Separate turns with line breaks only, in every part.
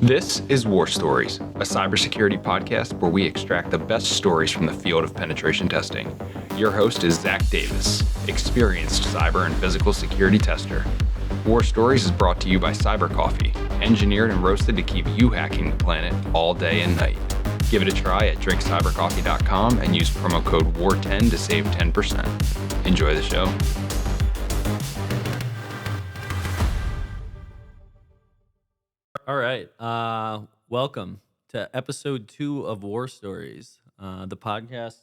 This is War Stories, a cybersecurity podcast where we extract the best stories from the field of penetration testing. Your host is Zac Davis, experienced cyber and physical security tester. War Stories is brought to you by Cyber Coffee, engineered and roasted to keep you hacking the planet all day and night. Give it a try at drinkcybercoffee.com and use promo code WAR10 to save 10%. Enjoy the show.
All right. Welcome to episode 2 of War Stories, the podcast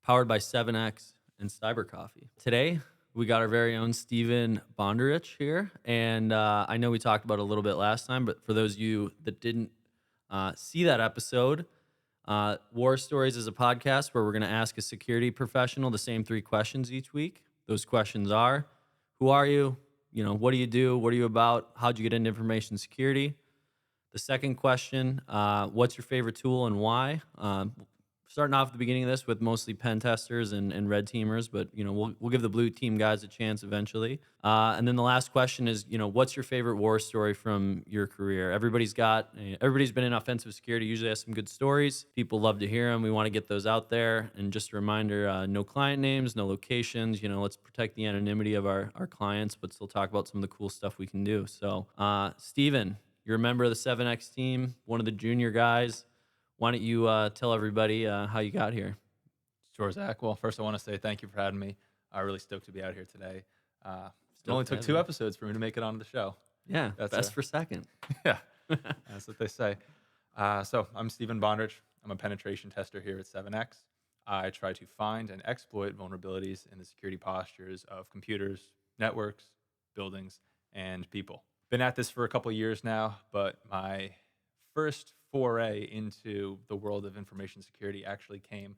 powered by SEVN-X and Cyber Coffee. Today, we got our very own Stephen Bondurich here. And I know we talked about it a little bit last time, but for those of you that didn't see that episode, War Stories is a podcast where we're going to ask a security professional the same 3 questions each week. Those questions are, who are you? What do you do? What are you about? How'd you get into information security? The second question, what's your favorite tool and why? Starting off at the beginning of this with mostly pen testers and red teamers, but we'll give the blue team guys a chance eventually. And then the last question is, what's your favorite war story from your career? Everybody's been in offensive security, usually has some good stories. People love to hear them. We want to get those out there. And just a reminder, no client names, no locations. Let's protect the anonymity of our clients, but still talk about some of the cool stuff we can do. So, Stephen, you're a member of the SEVNX team, one of the junior guys. Why don't you tell everybody how you got here?
Sure, Zach. Well, first I want to say thank you for having me. I'm really stoked to be out here today. It only took 2 episodes for me to make it onto the show.
Yeah, best for second.
Yeah, that's what they say. So I'm Stephen Bondurich. I'm a penetration tester here at SEVNX. I try to find and exploit vulnerabilities in the security postures of computers, networks, buildings, and people. Been at this for a couple of years now, but my first foray into the world of information security actually came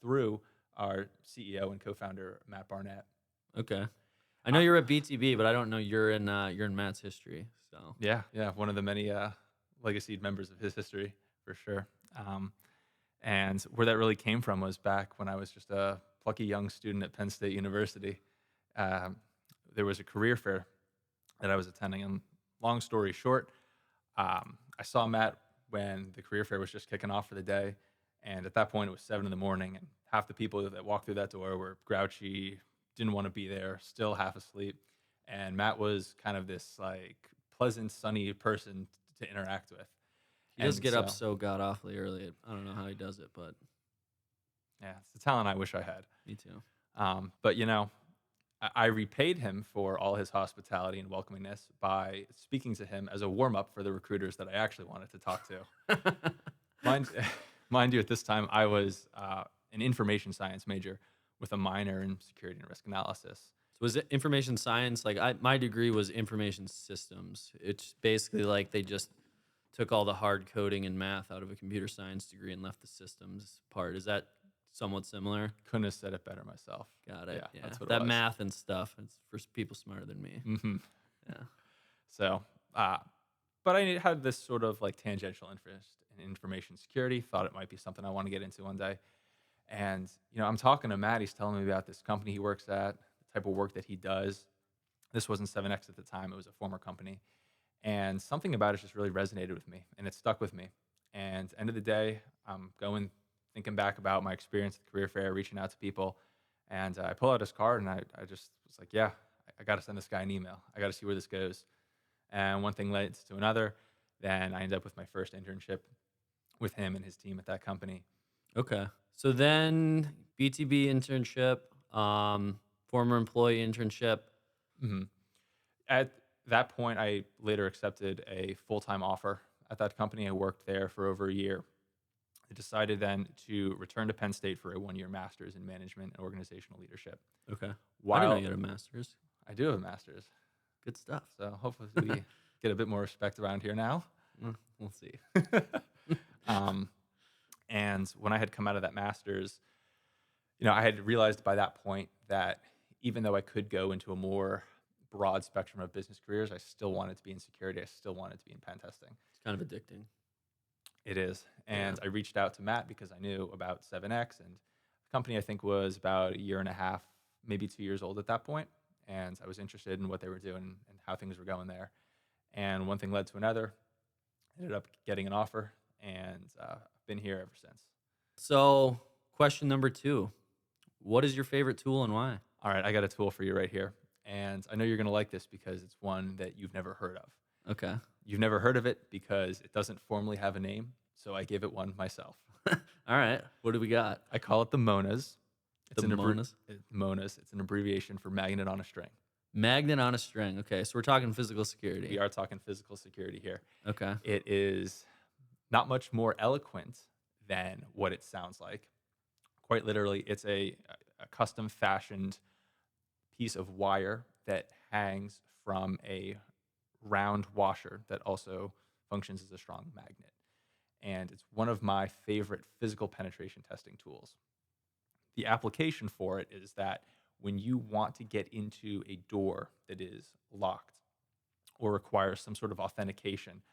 through our CEO and co-founder, Matt Barnett.
Okay. I know you're at BTB, but I don't know you're in Matt's history. So
Yeah, one of the many legacied members of his history, for sure. And where that really came from was back when I was just a plucky young student at Penn State University. There was a career fair that I was attending, and long story short, I saw Matt when the career fair was just kicking off for the day, and at that point it was 7 a.m, and half the people that walked through that door were grouchy, didn't want to be there, still half asleep, and Matt was kind of this like pleasant, sunny person to interact with.
He does get up so god awfully early. I don't know how he does it, but
yeah, it's a talent I wish I had.
Me too.
But I repaid him for all his hospitality and welcomingness by speaking to him as a warm-up for the recruiters that I actually wanted to talk to. Mind you, at this time, I was an information science major with a minor in security and risk analysis.
So was it information science? My degree was information systems. It's basically like they just took all the hard coding and math out of a computer science degree and left the systems part. Is that somewhat similar?
Couldn't have said it better myself.
Got it. Yeah.
That's what
that
it was.
Math and stuff. It's for people smarter than me.
Mm-hmm.
Yeah.
So, but I had this sort of like tangential interest in information security. Thought it might be something I want to get into one day. And I'm talking to Matt. He's telling me about this company he works at, the type of work that he does. This wasn't SEVNX at the time. It was a former company. And something about it just really resonated with me, and it stuck with me. And end of the day, I'm thinking back about my experience at the career fair, reaching out to people, and I pull out his card, and I just was like, yeah, I got to send this guy an email. I got to see where this goes. And one thing led to another. Then I ended up with my first internship with him and his team at that company.
Okay. So then BTB internship, former employee internship.
Mm-hmm. At that point, I later accepted a full-time offer at that company. I worked there for over a year. I decided then to return to Penn State for a 1-year master's in management and organizational leadership.
Okay. I didn't know you had a master's.
I do have a master's.
Good stuff.
So hopefully we get a bit more respect around here now.
We'll see.
And when I had come out of that master's, I had realized by that point that even though I could go into a more broad spectrum of business careers, I still wanted to be in security. I still wanted to be in pen testing.
It's kind of addicting.
It is. And I reached out to Matt because I knew about SEVNX, and the company I think was about 1.5 years, maybe 2 years old at that point. And I was interested in what they were doing and how things were going there. And one thing led to another. Ended up getting an offer, and I've been here ever since.
So, question number 2. What is your favorite tool and why?
All right, I got a tool for you right here. And I know you're going to like this because it's one that you've never heard of.
Okay.
You've never heard of it because it doesn't formally have a name, so I give it one myself.
All right. What do we got?
I call it the MONAS.
The MONAS?
MONAS. It's an abbreviation for magnet on a string.
Magnet on a string. Okay. So we're talking physical security.
We are talking physical security here.
Okay.
It is not much more eloquent than what it sounds like. Quite literally, it's a custom fashioned piece of wire that hangs from a round washer that also functions as a strong magnet. And it's one of my favorite physical penetration testing tools. The application for it is that when you want to get into a door that is locked or requires some sort of authentication,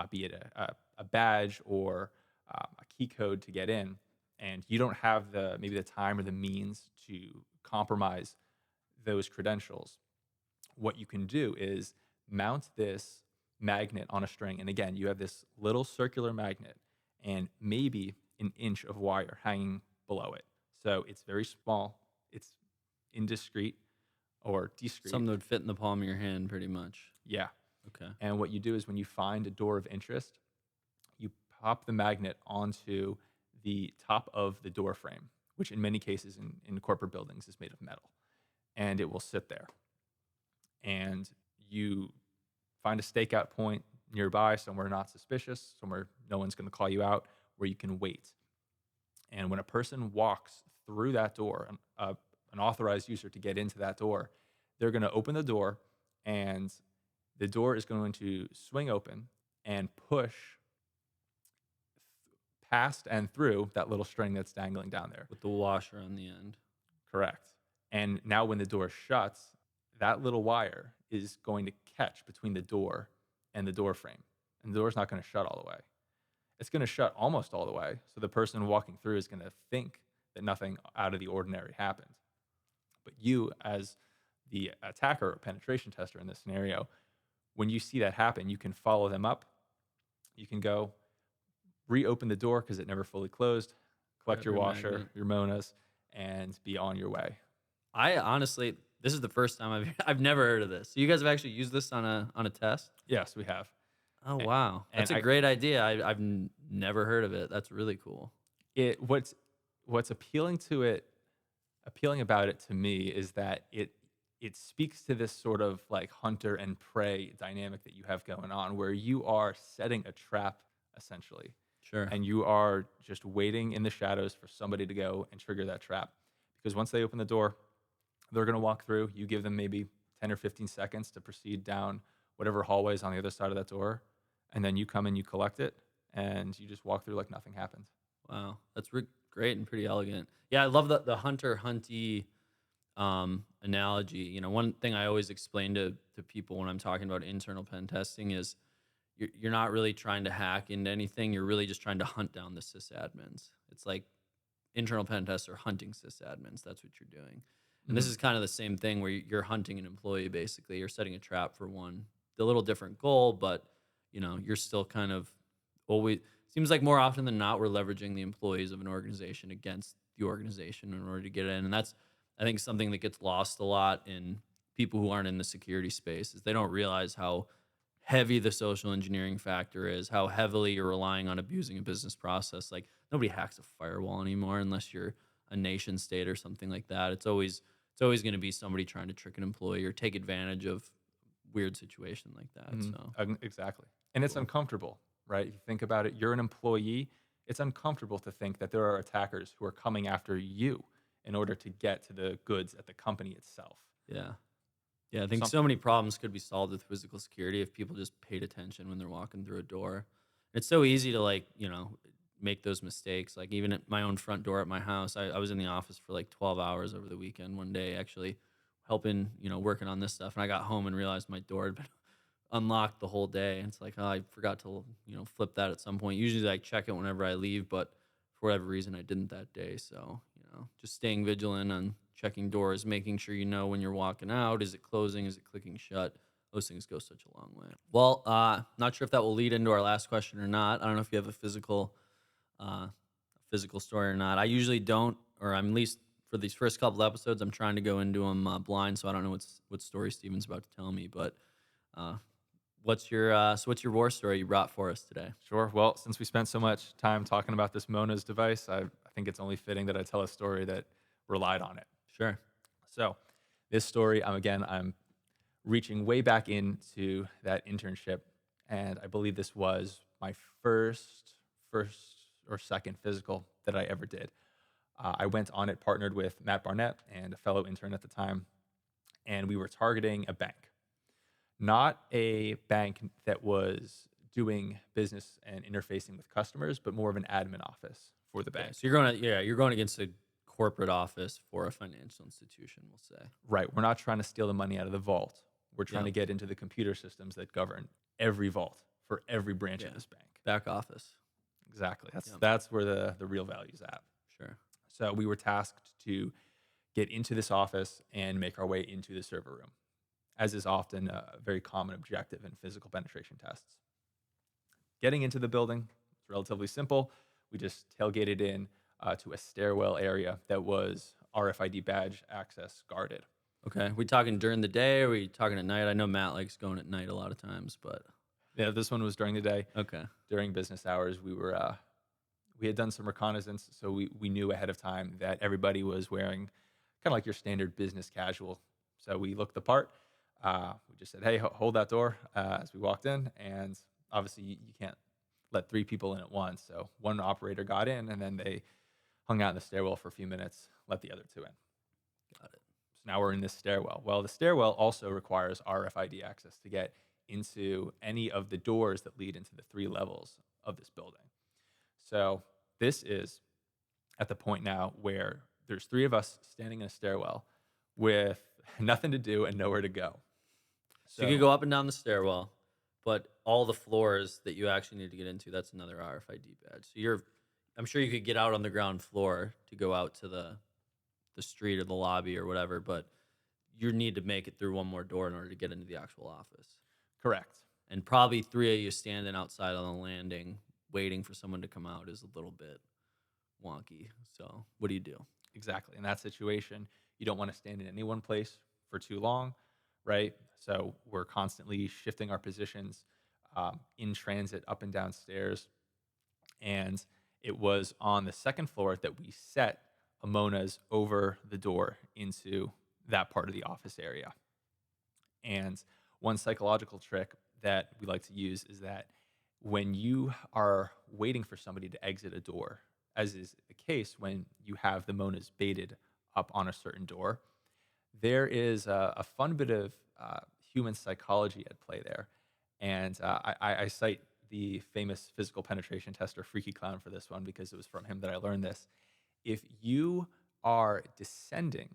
be it a badge or a key code to get in, and you don't have maybe the time or the means to compromise those credentials, what you can do is mount this magnet on a string. And again, you have this little circular magnet and maybe an inch of wire hanging below it. So it's very small. It's indiscreet or discreet.
Something that would fit in the palm of your hand pretty much.
Yeah.
Okay.
And what you do is when you find a door of interest, you pop the magnet onto the top of the door frame, which in many cases in corporate buildings is made of metal. And it will sit there. And you find a stakeout point nearby, somewhere not suspicious, somewhere no one's going to call you out, where you can wait. And when a person walks through that door, an authorized user to get into that door, they're going to open the door, and the door is going to swing open and push past and through that little string that's dangling down there.
With the washer on the end.
Correct. And now when the door shuts, that little wire is going to catch between the door and the door frame. And the door's not going to shut all the way. It's going to shut almost all the way. So the person walking through is going to think that nothing out of the ordinary happened. But you, as the attacker or penetration tester in this scenario, when you see that happen, you can follow them up. You can go reopen the door because it never fully closed, collect your washer,
magnet.
your MONAS, and be on your way.
I honestly, this is the first time I've never heard of this. So you guys have actually used this on a test?
Yes, we have.
Oh wow, that's a great idea. I've never heard of it. That's really cool.
What's appealing about it to me is that it speaks to this sort of like hunter and prey dynamic that you have going on, where you are setting a trap essentially.
Sure.
And you are just waiting in the shadows for somebody to go and trigger that trap. Because once they open the door, they're going to walk through. You give them maybe 10 or 15 seconds to proceed down whatever hallway is on the other side of that door. And then you come and you collect it, and you just walk through like nothing happened.
Wow. That's great and pretty elegant. Yeah, I love the hunter-hunty analogy. You know, one thing I always explain to people when I'm talking about internal pen testing is you're not really trying to hack into anything. You're really just trying to hunt down the sysadmins. It's like internal pen tests are hunting sysadmins. That's what you're doing. And this is kind of the same thing where you're hunting an employee, basically. You're setting a trap for one. The little different goal, but, you know, you're still kind of always... Seems like more often than not, we're leveraging the employees of an organization against the organization in order to get in. And that's, I think, something that gets lost a lot in people who aren't in the security space, is they don't realize how heavy the social engineering factor is, how heavily you're relying on abusing a business process. Like, nobody hacks a firewall anymore unless you're a nation state or something like that. It's always going to be somebody trying to trick an employee or take advantage of weird situation like that. So
Exactly. And it's uncomfortable, right? If you think about it, you're an employee. It's uncomfortable to think that there are attackers who are coming after you in order to get to the goods at the company itself.
Yeah. Yeah, I think so many problems could be solved with physical security if people just paid attention when they're walking through a door. It's so easy to, like, you know, make those mistakes. Like, even at my own front door at my house, I was in the office for like 12 hours over the weekend one day, actually helping, you know, working on this stuff. And I got home and realized my door had been unlocked the whole day. And it's like, oh, I forgot to, you know, flip that at some point. Usually I check it whenever I leave, but for whatever reason, I didn't that day. So, you know, just staying vigilant on checking doors, making sure you know when you're walking out. Is it closing? Is it clicking shut? those things go such a long way. Well, not sure if that will lead into our last question or not. I don't know if you have a physical story or not. I usually don't, or I'm at least for these first couple episodes, I'm trying to go into them blind, so I don't know what story Steven's about to tell me. But what's your war story you brought for us today?
Sure. Well, since we spent so much time talking about this Mona's device, I think it's only fitting that I tell a story that relied on it.
Sure.
So this story, I'm reaching way back into that internship, and I believe this was my first or second physical that I ever did. I went on it partnered with Matt Barnett and a fellow intern at the time, and we were targeting a bank. Not a bank that was doing business and interfacing with customers, but more of an admin office for the bank.
Okay, so you're going against a corporate office for a financial institution, we'll say.
Right. We're not trying to steal the money out of the vault. We're trying to get into the computer systems that govern every vault for every branch of this bank.
Back office.
Exactly. That's where the real value's at.
Sure.
So we were tasked to get into this office and make our way into the server room, as is often a very common objective in physical penetration tests. Getting into the building is relatively simple. We just tailgated in to a stairwell area that was RFID badge access guarded.
Okay. We talking during the day or we talking at night? I know Matt likes going at night a lot of times, but
Yeah, this one was during the day.
okay.
During business hours, we had done some reconnaissance, so we knew ahead of time that everybody was wearing kind of like your standard business casual. So we looked the part. We just said, "Hey, hold that door," as we walked in, and obviously you can't let 3 people in at once. So one operator got in, and then they hung out in the stairwell for a few minutes, let the other 2 in.
Got it.
So now we're in this stairwell. Well, the stairwell also requires RFID access to get into any of the doors that lead into the 3 levels of this building. So this is at the point now where there's 3 of us standing in a stairwell with nothing to do and nowhere to go.
So you could go up and down the stairwell, but all the floors that you actually need to get into, that's another RFID badge. So I'm sure you could get out on the ground floor to go out to the street or the lobby or whatever, but you need to make it through one more door in order to get into the actual office.
Correct.
And probably 3 of you standing outside on the landing waiting for someone to come out is a little bit wonky. So what do you do?
Exactly. In that situation, you don't want to stand in any one place for too long, right? So we're constantly shifting our positions in transit up and down stairs. And it was on the 2nd floor that we set Amonas over the door into that part of the office area. And one psychological trick that we like to use is that when you are waiting for somebody to exit a door, as is the case when you have the Monas baited up on a certain door, there is a fun bit of human psychology at play there. And I cite the famous physical penetration tester, Freaky Clown, for this one because it was from him that I learned this. If you are descending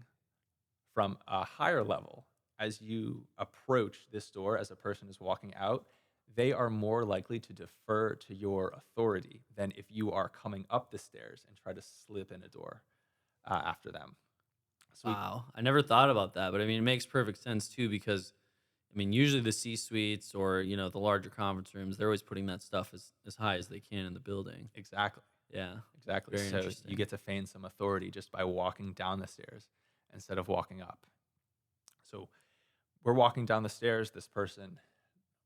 from a higher level as you approach this door as a person is walking out, they are more likely to defer to your authority than if you are coming up the stairs and try to slip in a door after them. So
Wow. I never thought about that, but I mean, it makes perfect sense too, because I mean, usually the C-suites or, the larger conference rooms, they're always putting that stuff as high as they can in the building.
Exactly.
Yeah.
Exactly.
Very
So
interesting.
you get to feign some authority just by walking down the stairs instead of walking up. So we're walking down the stairs. This person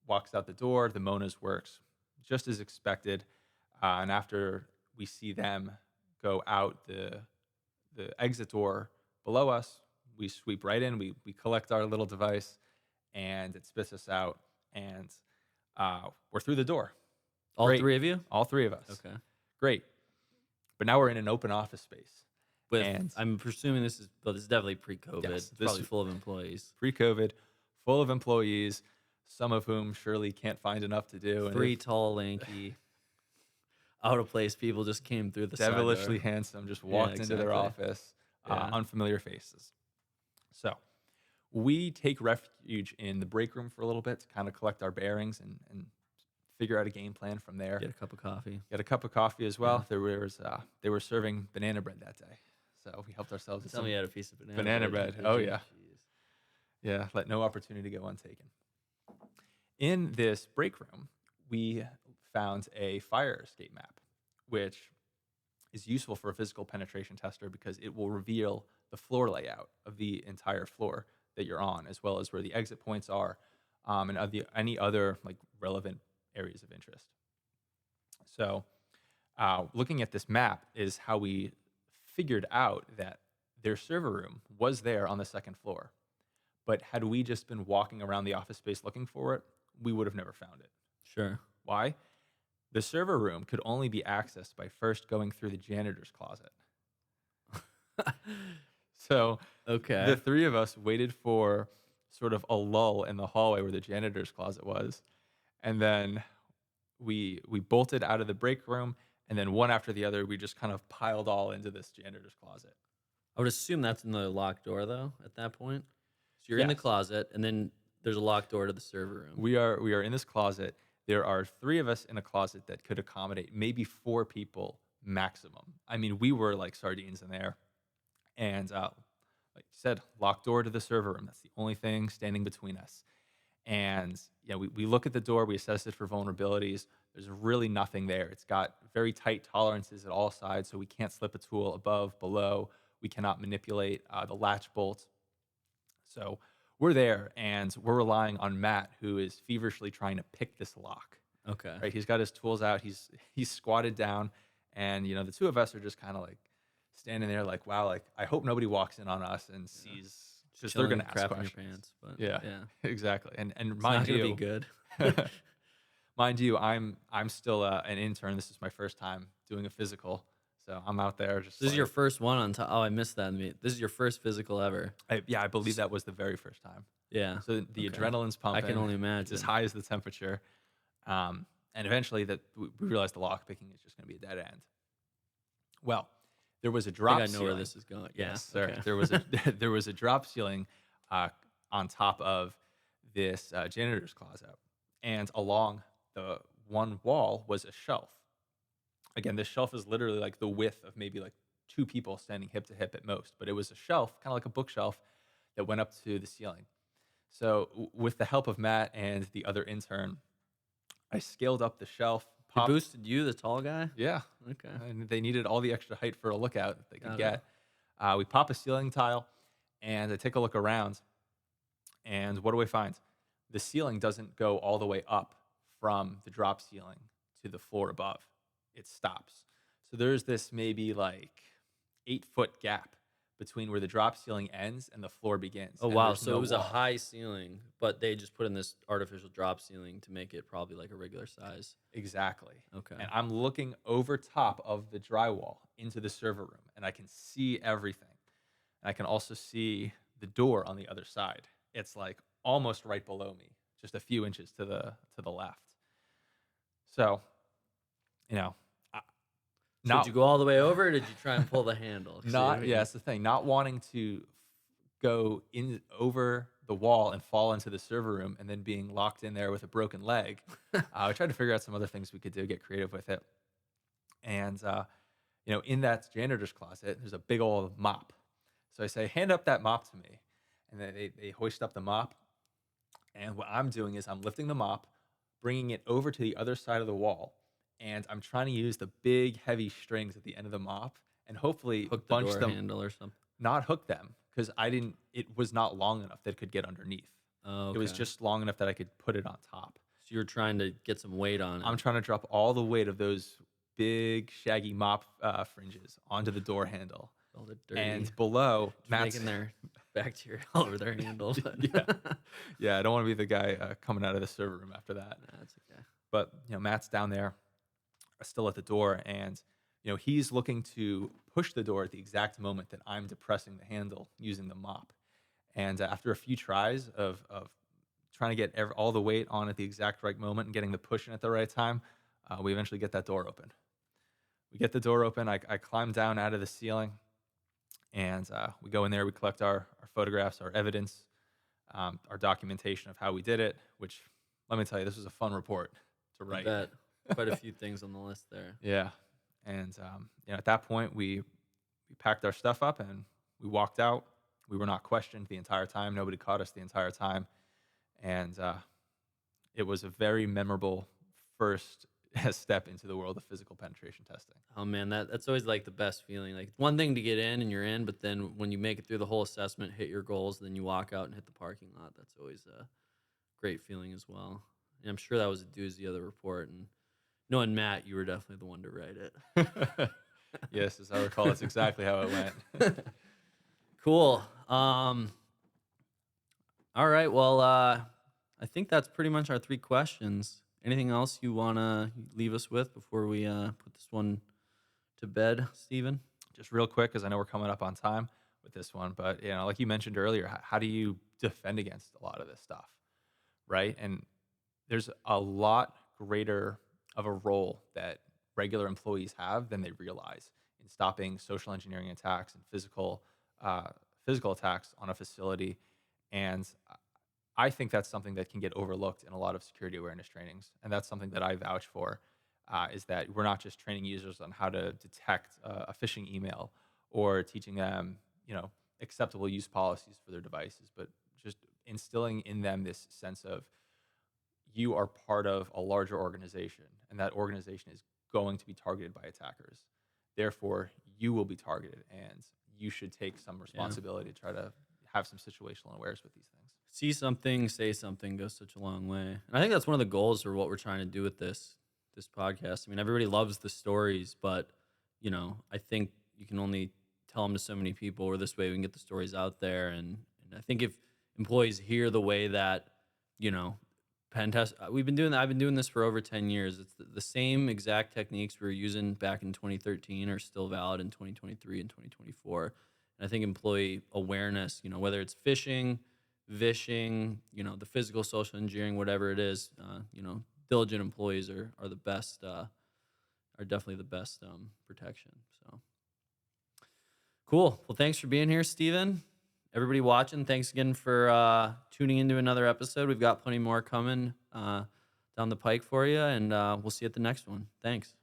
walks out the door. The Monas works just as expected. And after we see them go out the exit door below us, we sweep right in. We collect our little device, and it spits us out. And we're through the door.
All
Great.
3 of you?
All 3 of us.
Okay.
Great. But now we're in an open office space.
And I'm presuming this is definitely pre-COVID.
Yes,
It's probably full of employees.
Pre-COVID, full of employees, some of whom surely can't find enough to do. And
3 tall, lanky, out of place people just came through the side
devilishly
door.
handsome, just walked into their
exactly.
office,
Yeah.
unfamiliar faces. So we take refuge in the break room for a little bit to kind of collect our bearings and figure out a game plan from there.
Get a cup of coffee.
Get a cup of coffee as well. They were serving banana bread that day, so we helped ourselves with
Tell
some
me you had a piece of banana
banana bread.
didn't
Oh
you?
yeah,
Jeez.
yeah. Let no opportunity go untaken. in this break room, we found a fire escape map, which is useful for a physical penetration tester because it will reveal the floor layout of the entire floor that you're on, as well as where the exit points are, and any other like relevant areas of interest. So looking at this map is how we figured out that their server room was there on the second floor. But had we just been walking around the office space looking for it, we would have never found it.
Sure.
Why? The server room could only be accessed by first going through the janitor's closet. So
Okay.
the three of us waited for sort of a lull in the hallway where the janitor's closet was. And then we bolted out of the break room. And then one after the other, we just kind of piled all into this janitor's closet.
I would assume that's in the locked door, though, at that point. So you're in the
Yes.
closet, and then there's a locked door to the server room.
We are in this closet. There are three of us in a closet that could accommodate maybe 4 people maximum. I mean, we were like sardines in there. And like you said, locked door to the server room. That's the only thing standing between us. And we look at the door, we assess it for vulnerabilities. There's really nothing there. It's got very tight tolerances at all sides, so we can't slip a tool above, below. We cannot manipulate the latch bolt. So we're there, and we're relying on Matt, who is feverishly trying to pick this lock.
Okay.
Right? He's got his tools out. He's squatted down, and the two of us are just kind of like standing there, like, wow, like I hope nobody walks in on us and sees, because they're gonna ask
crap in your
questions.
pants. But
Yeah, exactly. And
it's
mind
not gonna
you,
be good.
mind you, I'm still an intern. This is my first time doing a physical, so I'm out there just.
This is your first one on top. Oh, I missed that. This is your first physical ever.
I believe that was the very first time.
Yeah.
So the
Okay.
adrenaline's pumping.
I can only
It's
imagine.
as high as the temperature, and eventually that we realized the lock picking is just going to be a dead end. Well, there was a drop.
I think I know
ceiling.
where this is going. Yeah.
Yes, sir.
Okay.
There was there was a drop ceiling on top of this janitor's closet, and along the one wall was a shelf. Again, this shelf is literally like the width of maybe like 2 people standing hip to hip at most, but it was a shelf, kind of like a bookshelf, that went up to the ceiling. So with the help of Matt and the other intern, I scaled up the shelf.
It boosted you, the tall guy?
Yeah.
Okay.
And they needed all the extra height for a lookout that they could
Got it.
get. We pop a ceiling tile, and I take a look around, and what do I find? The ceiling doesn't go all the way up from the drop ceiling to the floor above. It stops. So there's this maybe like 8-foot gap between where the drop ceiling ends and the floor begins.
Oh,
and
wow.
there's
So
no
it was a
wall.
high ceiling, but they just put in this artificial drop ceiling to make it probably like a regular size.
Exactly.
Okay.
And I'm looking over top of the drywall into the server room, and I can see everything. And I can also see the door on the other side. It's like almost right below me, just a few inches to the left. So,
So did you go all the way over, or did you try and pull the handle?
that's the thing. Not wanting to go in over the wall and fall into the server room, and then being locked in there with a broken leg. I tried to figure out some other things we could do, get creative with it. And in that janitor's closet, there's a big old mop. So I say, hand up that mop to me, and then they hoist up the mop. And what I'm doing is I'm lifting the mop, bringing it over to the other side of the wall, and I'm trying to use the big, heavy strings at the end of the mop, and hopefully
Hook the
bunch
door
them,
handle or something.
not hook them, because it was not long enough that it could get underneath.
Oh,
It was
okay.
just long enough that I could put it on top.
So you were trying to get some weight on it.
I'm trying to drop all the weight of those big, shaggy mop fringes onto the door handle.
all the dirty.
And below,
Just
Matt's
making their bacteria all over their handle. But
yeah, I don't want to be the guy coming out of the server room after that.
That's okay.
But Matt's down there, still at the door, and he's looking to push the door at the exact moment that I'm depressing the handle using the mop. And after a few tries of trying to get all the weight on at the exact right moment and getting the push in at the right time, we eventually get that door open. We get the door open. I climb down out of the ceiling, and we go in there. We collect our photographs, our evidence, our documentation of how we did it, which, let me tell you, this was a fun report to
I
write.
bet. Quite a few things on the list there.
Yeah. And at that point, we packed our stuff up and we walked out. We were not questioned the entire time. Nobody caught us the entire time. And it was a very memorable first step into the world of physical penetration testing.
Oh man, that's always like the best feeling. Like, it's one thing to get in and you're in, but then when you make it through the whole assessment, hit your goals, then you walk out and hit the parking lot. That's always a great feeling as well. And I'm sure that was a doozy of the report. And knowing Matt, you were definitely the one to write it.
Yes, as I recall, that's exactly how it went.
Cool. All right. Well, I think that's pretty much our 3 questions. Anything else you want to leave us with before we put this one to bed, Stephen?
Just real quick, because I know we're coming up on time with this one, but like you mentioned earlier, how do you defend against a lot of this stuff, right? And there's a lot greater of a role that regular employees have than they realize in stopping social engineering attacks and physical attacks on a facility. And I think that's something that can get overlooked in a lot of security awareness trainings, and that's something that I vouch for. Is that we're not just training users on how to detect a phishing email or teaching them, acceptable use policies for their devices, but just instilling in them this sense of you are part of a larger organization, and that organization is going to be targeted by attackers. Therefore, you will be targeted, and you should take some responsibility to try to have some situational awareness with these things.
See something, say something goes such a long way. And I think that's one of the goals for what we're trying to do with this podcast. I mean, everybody loves the stories, but, I think you can only tell them to so many people, or this way we can get the stories out there. And I think if employees hear the way that, pen test, I've been doing this for over 10 years. It's the same exact techniques we were using back in 2013 are still valid in 2023 and 2024. And I think employee awareness, whether it's phishing, vishing, the physical social engineering, whatever it is, diligent employees are the best, are definitely the best protection. So cool. Well, thanks for being here, Stephen. Everybody watching, thanks again for tuning into another episode. We've got plenty more coming down the pike for you, and we'll see you at the next one. Thanks.